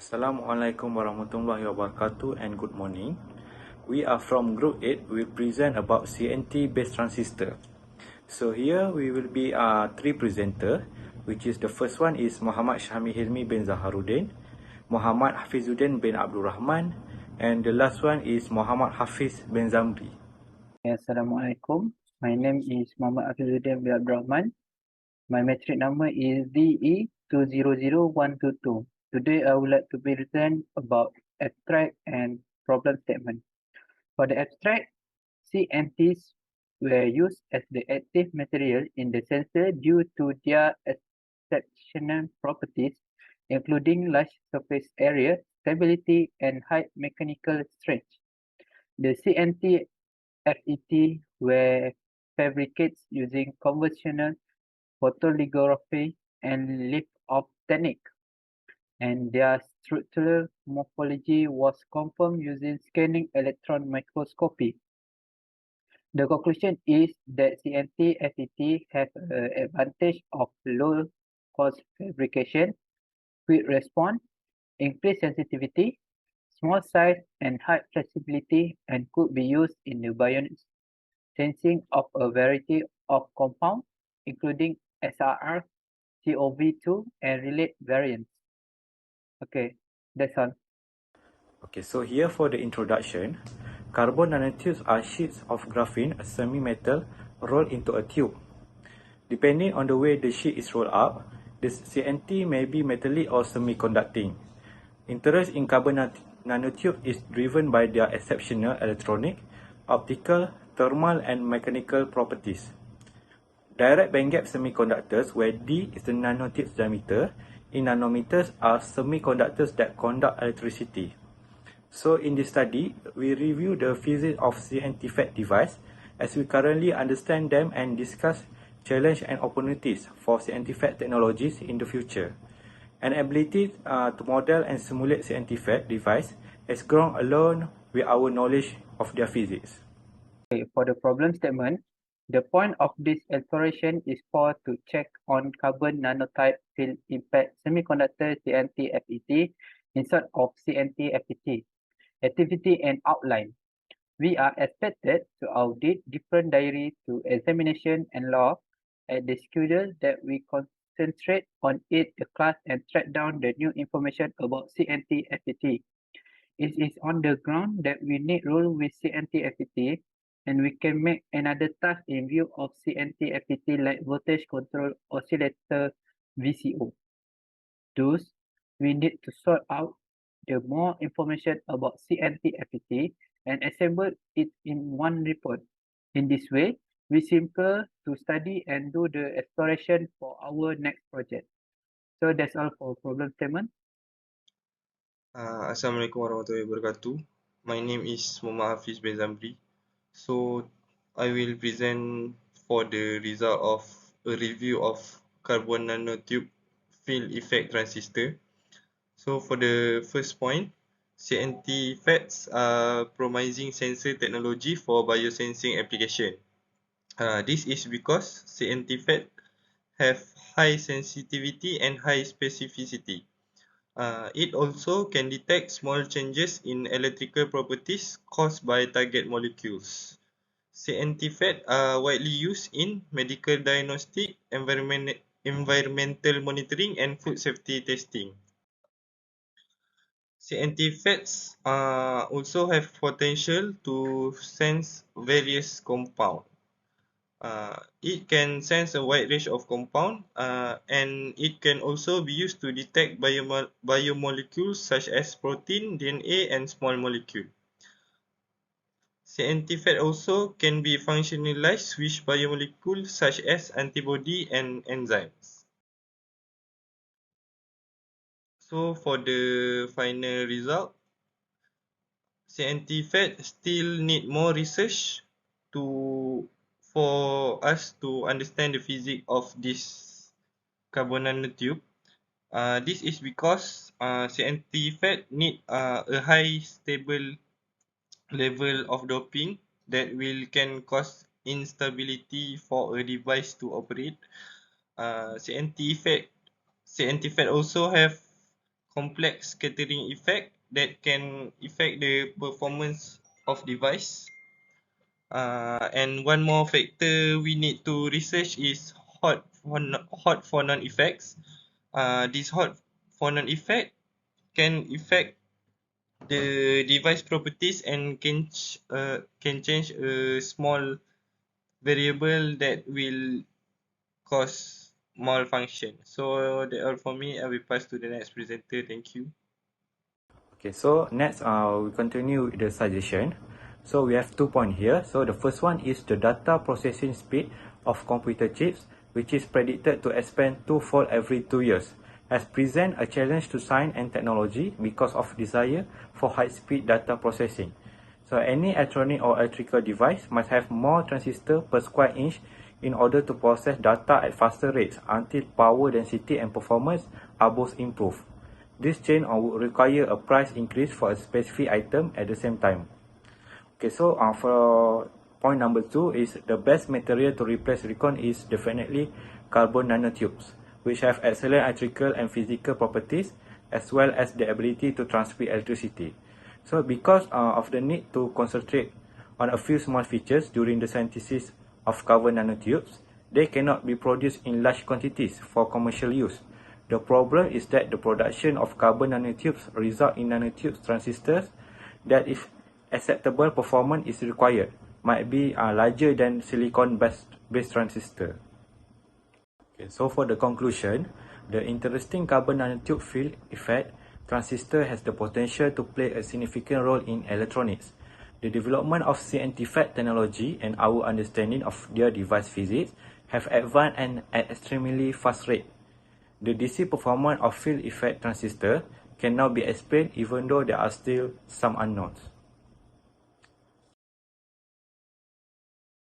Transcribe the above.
Assalamualaikum warahmatullahi wabarakatuh and good morning. We are from Group 8. We present about Cnt Based Transistor. So here we will be three presenter, which is the first one is Muhammad Syahmi Hilmi bin Zaharuddin, Muhammad Hafizuddin bin Abdul Rahman, and the last one is Muhammad Hafiz bin Zamri. Assalamualaikum. My name is Muhammad Hafizuddin bin Abdul Rahman. My metric number is DE200122. Today I would like to present about abstract and problem statement. For the abstract, CNTs were used as the active material in the sensor due to their exceptional properties, including large surface area, stability, and high mechanical strength. The CNT FET were fabricated using conventional photolithography and lift-off technique, and their structural morphology was confirmed using scanning electron microscopy. The conclusion is that CNT FET have an advantage of low cost fabrication, quick response, increased sensitivity, small size, and high flexibility, and could be used in the bionic sensing of a variety of compounds, including SRR, COV2, and relate variants. Okay, that's all. Okay, so here for the introduction, carbon nanotubes are sheets of graphene, a semi-metal, rolled into a tube. Depending on the way the sheet is rolled up, the CNT may be metallic or semiconducting. Interest in carbon nanotube is driven by their exceptional electronic, optical, thermal and mechanical properties. Direct bandgap semiconductors, where D is the nanotube's diameter, in nanometers are semiconductors that conduct electricity. So in this study, we review the physics of CNT FET device as we currently understand them and discuss challenges and opportunities for CNT FET technologies in the future. An ability to model and simulate CNT FET device has grown along with our knowledge of their physics. Okay, for the problem statement, the point of this exploration is to check on carbon nanotype field impact semiconductor CNT FET instead of CNT FET. Activity and outline. We are expected to audit different diary to examination and log at the schedule that we concentrate on it the class and track down the new information about CNT FET. It is on the ground that we need rule with CNT FET, and we can make another task in view of CNT FET like voltage control oscillator VCO. Thus, we need to sort out the more information about CNT FET and assemble it in one report. In this way, we simpler to study and do the exploration for our next project. So that's all for problem statement. Assalamualaikum warahmatullahi wabarakatuh. My name is Muhammad Hafiz bin Zamri. So I will present for the result of a review of carbon nanotube field effect transistor. So for the first point, CNT FETs are promising sensor technology for biosensing application. This is because CNT FET have high sensitivity and high specificity. It also can detect small changes in electrical properties caused by target molecules. Cnt FET are widely used in medical diagnostic, environmental monitoring, and food safety testing. Cnt FETs also have potential to sense various compounds. It can sense a wide range of compounds, and it can also be used to detect biomolecules such as protein, DNA, and small molecule. CNT FET also can be functionalized with biomolecules such as antibody and enzymes. So for the final result, CNT FET still need more research for us to understand the physics of this carbon nanotube. This is because CNT FET need a high stable level of doping that can cause instability for a device to operate. CNT FET also have complex scattering effect that can affect the performance of device. And one more factor we need to research is hot phonon effects. This hot phonon effect can affect the device properties and can change a small variable that will cause malfunction. So that's all for me. I will pass to the next presenter. Thank you. Okay, so next we continue with the suggestion. So we have 2 points here. So the first one is the data processing speed of computer chips, which is predicted to expand twofold every 2 years, has present a challenge to science and technology because of desire for high-speed data processing. So any electronic or electrical device must have more transistors per square inch in order to process data at faster rates until power density and performance are both improved. This change would require a price increase for a specific item at the same time. Okay, so for point number 2 is the best material to replace silicon is definitely carbon nanotubes, which have excellent electrical and physical properties as well as the ability to transmit electricity. So because of the need to concentrate on a few small features during the synthesis of carbon nanotubes, they cannot be produced in large quantities for commercial use. The problem is that the production of carbon nanotubes result in nanotube transistors that, if acceptable performance is required, might be larger than silicon-based transistor. Okay, so for the conclusion, the interesting carbon nanotube field effect transistor has the potential to play a significant role in electronics. The development of Cnt FET technology and our understanding of their device physics have advanced at an extremely fast rate. The DC performance of field effect transistor can now be explained even though there are still some unknowns.